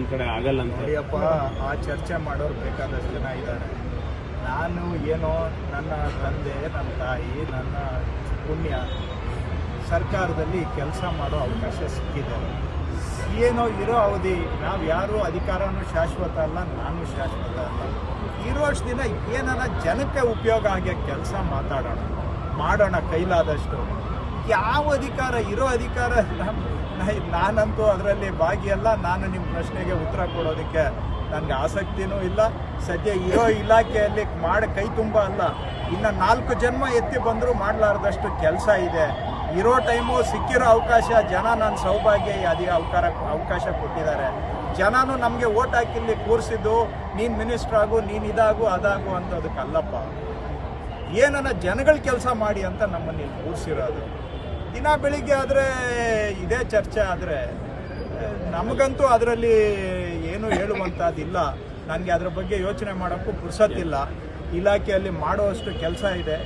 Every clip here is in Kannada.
ಕೆಲವೊಂದು ಕಡೆ ಆಗಲ್ಲ ಅಂತ. ನೋಡಿಯಪ್ಪ, ಆ ಚರ್ಚೆ ಮಾಡೋರು ಬೇಕಾದಷ್ಟು ಜನ ಇದ್ದಾರೆ. ನಾನು ಏನೋ ನನ್ನ ತಂದೆ, ನನ್ನ ತಾಯಿ, ನನ್ನ ಪುಣ್ಯ ಸರ್ಕಾರದಲ್ಲಿ ಕೆಲಸ ಮಾಡೋ ಅವಕಾಶ ಸಿಕ್ಕಿದೆ. ಏನೋ ಇರೋ ಅವಧಿ, ನಾವು ಯಾರೂ ಅಧಿಕಾರನೂ ಶಾಶ್ವತ ಅಲ್ಲ, ನಾನು ಶಾಶ್ವತ ಅಲ್ಲ. ಇರೋಷ್ಟು ದಿನ ಏನಾರ ಜನಕ್ಕೆ ಉಪಯೋಗ ಆಗೋ ಕೆಲಸ ಮಾಡೋಣ ಕೈಲಾದಷ್ಟು. ಯಾವ ಅಧಿಕಾರ, ಇರೋ ಅಧಿಕಾರ ನಾನಂತೂ ಅದರಲ್ಲಿ ಭಾಗಿಯಲ್ಲ. ನಾನು ನಿಮ್ಮ ಪ್ರಶ್ನೆಗೆ ಉತ್ತರ ಕೊಡೋದಕ್ಕೆ ನನಗೆ ಆಸಕ್ತಿನೂ ಇಲ್ಲ. ಸದ್ಯ ಇರೋ ಇಲಾಖೆಯಲ್ಲಿ ಕೈ ತುಂಬ ಅಲ್ಲ, ಇನ್ನು 4 ಜನ್ಮ ಎತ್ತಿ ಬಂದರೂ ಮಾಡಲಾರ್ದಷ್ಟು ಕೆಲಸ ಇದೆ. ಇರೋ ಟೈಮು ಸಿಕ್ಕಿರೋ ಅವಕಾಶ, ಜನ ನನ್ನ ಸೌಭಾಗ್ಯ ಅವಕಾಶ ಕೊಟ್ಟಿದ್ದಾರೆ. ಜನನೂ ನಮಗೆ ಓಟ್ ಹಾಕಿಲ್ಲಿ ಕೂರಿಸಿದ್ದು ನೀನು ಮಿನಿಸ್ಟರ್ ಆಗು, ನೀನು ಇದಾಗು ಅದಾಗು ಅಂತದಕ್ಕಲ್ಲಪ್ಪ. ಏನನ್ನ ಜನಗಳ ಕೆಲಸ ಮಾಡಿ ಅಂತ ನಮ್ಮನ್ನು ಇಲ್ಲಿ ಕೂರಿಸಿರೋದು. ದಿನ ಬೆಳಿಗ್ಗೆ ಆದರೆ ಇದೇ ಚರ್ಚೆ ಆದರೆ ನಮಗಂತೂ ಅದರಲ್ಲಿ ಏನು ಹೇಳುವಂಥದ್ದಿಲ್ಲ. ನನಗೆ ಅದರ ಬಗ್ಗೆ ಯೋಚನೆ ಮಾಡೋಕ್ಕೂ ಪುರ್ಸತ್ತಿಲ್ಲ. ಇಲಾಖೆಯಲ್ಲಿ ಮಾಡುವಷ್ಟು ಕೆಲಸ ಇದೆ.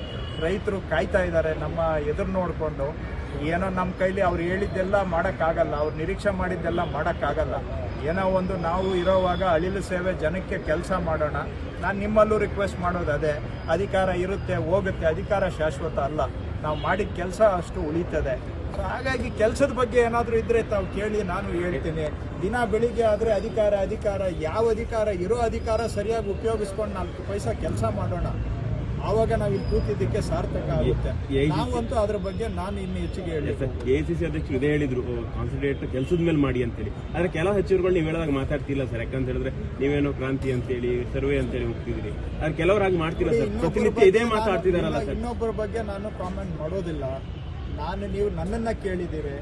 ರೈತರು ಕಾಯ್ತಾ ಇದ್ದಾರೆ ನಮ್ಮ ಎದುರು ನೋಡಿಕೊಂಡು. ಏನೋ ನಮ್ಮ ಕೈಲಿ ಅವ್ರು ಹೇಳಿದ್ದೆಲ್ಲ ಮಾಡೋಕ್ಕಾಗಲ್ಲ, ಅವ್ರು ನಿರೀಕ್ಷೆ ಮಾಡಿದ್ದೆಲ್ಲ ಮಾಡೋಕ್ಕಾಗಲ್ಲ. ಏನೋ ಒಂದು ನಾವು ಇರೋವಾಗ ಅಳಿಲು ಸೇವೆ, ಜನಕ್ಕೆ ಕೆಲಸ ಮಾಡೋಣ. ನಾನು ನಿಮ್ಮಲ್ಲೂ ರಿಕ್ವೆಸ್ಟ್ ಮಾಡೋದು ಅದೇ. ಅಧಿಕಾರ ಇರುತ್ತೆ, ಹೋಗುತ್ತೆ, ಅಧಿಕಾರ ಶಾಶ್ವತ ಅಲ್ಲ. ನಾವು ಮಾಡಿದ ಕೆಲಸ ಅಷ್ಟು ಉಳಿತದೆ. ಸೊ ಹಾಗಾಗಿ ಕೆಲಸದ ಬಗ್ಗೆ ಏನಾದರೂ ಇದ್ದರೆ ತಾವು ಕೇಳಿ, ನಾನು ಹೇಳ್ತೀನಿ. ದಿನ ಬೆಳಿಗ್ಗೆ ಆದರೆ ಅಧಿಕಾರ ಯಾವ ಅಧಿಕಾರ, ಇರೋ ಅಧಿಕಾರ ಸರಿಯಾಗಿ ಉಪಯೋಗಿಸ್ಕೊಂಡು 4 ಪೈಸಾ ಕೆಲಸ ಮಾಡೋಣ. ಆವಾಗ ನಾವು ಇಲ್ಲಿ ಕೂತಿದ್ದಕ್ಕೆ ಸಾರ್ಥಕ ಆಗುತ್ತೆ. ನಾವಂತೂ ಅದ್ರ ಬಗ್ಗೆ ನಾನು ಇನ್ನು ಹೆಚ್ಚಿಗೆ ಹೇಳಿ. ಎಐಸಿಸಿ ಅಧ್ಯಕ್ಷರು ಇದೇ ಹೇಳಿದ್ರು, ಕಾನ್ಸಂಟ್ರೇಟ್ ಕೆಲಸದ ಮೇಲೆ ಮಾಡಿ ಅಂತೇಳಿ. ಆದರೆ ಕೆಲವು ಸಚಿವರುಗಳು ನೀವು ಹೇಳೋದಾಗ ಮಾತಾಡ್ತಿಲ್ಲ ಸರ್. ಯಾಕಂತ ಹೇಳಿದ್ರೆ ನೀವೇನೋ ಕ್ರಾಂತಿ ಅಂತೇಳಿ, ಸರ್ವೆ ಅಂತೇಳಿ ಹೋಗ್ತಿದ್ರಿ. ಆದ್ರೆ ಕೆಲವರಾಗಿ ಮಾಡ್ತಿಲ್ಲ ಸರ್, ಪ್ರತಿನಿತ್ಯ ಇದೇ ಮಾತಾಡ್ತಿದಾರಲ್ಲ ಸರ್. ಇನ್ನೊಬ್ಬರ ಬಗ್ಗೆ ನಾನು ಕಾಮೆಂಟ್ ಮಾಡೋದಿಲ್ಲ. ನೀವು ನನ್ನನ್ನು ಕೇಳಿದ್ದೀರಿ,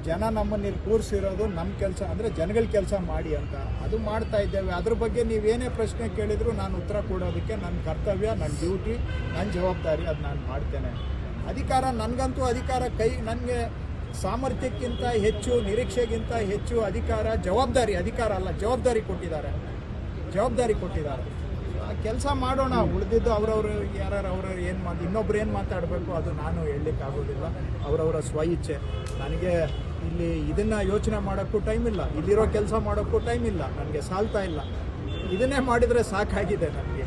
ಜನ ನಮ್ಮನ್ನು ಇಲ್ಲಿ ಕೂರಿಸಿರೋದು ನಮ್ಮ ಕೆಲಸ ಅಂದರೆ ಜನಗಳ ಕೆಲಸ ಮಾಡಿ ಅಂತ. ಅದು ಮಾಡ್ತಾ ಇದ್ದೇವೆ. ಅದ್ರ ಬಗ್ಗೆ ನೀವೇನೇ ಪ್ರಶ್ನೆ ಕೇಳಿದ್ರು ನಾನು ಉತ್ತರ ಕೊಡೋದಕ್ಕೆ ನನ್ನ ಕರ್ತವ್ಯ, ನನ್ನ ಡ್ಯೂಟಿ, ನನ್ನ ಜವಾಬ್ದಾರಿ, ಅದು ನಾನು ಮಾಡ್ತೇನೆ. ಅಧಿಕಾರ ನನಗಂತೂ ನನಗೆ ಸಾಮರ್ಥ್ಯಕ್ಕಿಂತ ಹೆಚ್ಚು, ನಿರೀಕ್ಷೆಗಿಂತ ಹೆಚ್ಚು ಅಧಿಕಾರ ಜವಾಬ್ದಾರಿ ಕೊಟ್ಟಿದ್ದಾರೆ. ಕೆಲಸ ಮಾಡೋಣ. ಉಳಿದಿದ್ದು ಅವ್ರವ್ರು ಯಾರು ಏನು ಇನ್ನೊಬ್ರು ಏನು ಮಾತಾಡಬೇಕು ಅದು ನಾನು ಹೇಳಲಿಕ್ಕಾಗೋದಿಲ್ಲ. ಅವರವರ ಸ್ವಇಚ್ಛೆ. ನನಗೆ ಇಲ್ಲಿ ಇದನ್ನು ಯೋಚನೆ ಮಾಡೋಕ್ಕೂ ಟೈಮ್ ಇಲ್ಲ, ಇಲ್ಲಿರೋ ಕೆಲಸ ಮಾಡೋಕ್ಕೂ ಟೈಮ್ ಇಲ್ಲ, ನನಗೆ ಸಾಲ್ತಾ ಇಲ್ಲ. ಇದನ್ನೇ ಮಾಡಿದರೆ ಸಾಕಾಗಿದೆ ನನಗೆ.